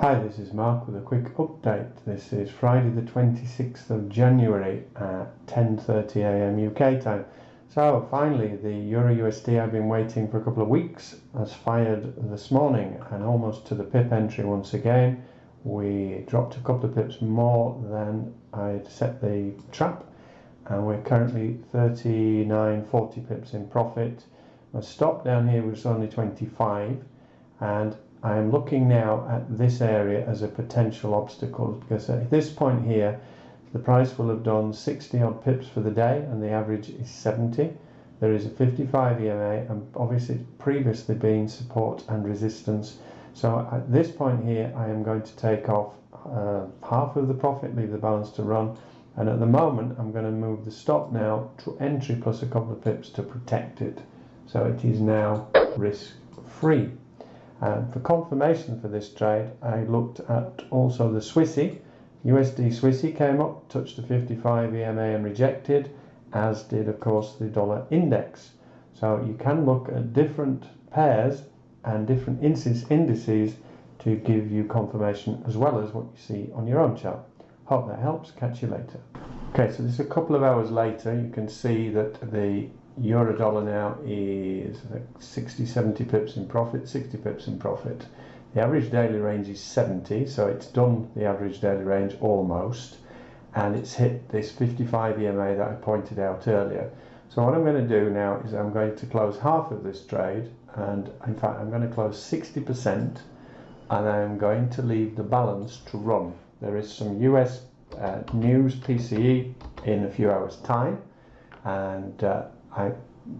Hi, this is Mark with a quick update. This is Friday the 26th of January at 10:30 a.m. UK time. So finally the Euro USD I've been waiting for a couple of weeks has fired this morning and almost to the pip entry once again. We dropped a couple of pips more than I'd set the trap and we're currently 39.40 pips in profit. My stop down here was only 25 and I am looking now at this area as a potential obstacle because at this point here the price will have done 60 odd pips for the day and the average is 70. There is a 55 EMA and obviously it's previously been support and resistance. So at this point here I am going to take off half of the profit, leave the balance to run, and at the moment I'm going to move the stop now to entry plus a couple of pips to protect it. So it is now risk free. For confirmation for this trade, I looked at also the Swissy. USD Swissy came up, touched the 55 EMA and rejected, as did of course the dollar index. So you can look at different pairs and different indices to give you confirmation as well as what you see on your own chart. Hope that helps. Catch you later. Okay, so this is a couple of hours later. You can see that the Euro dollar now is 60-70 pips in profit, 60 pips in profit. The average daily range is 70, so it's done the average daily range almost, and it's hit this 55 EMA that I pointed out earlier. So what I'm going to do now is I'm going to close half of this trade, and in fact I'm going to close 60%, and I'm going to leave the balance to run. There is some US news PCE in a few hours time, and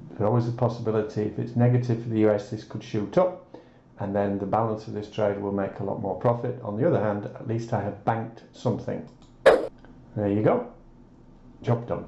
there's always a possibility if it's negative for the US this could shoot up and then the balance of this trade will make a lot more profit. On the other hand, at least I have banked something. There you go, job done.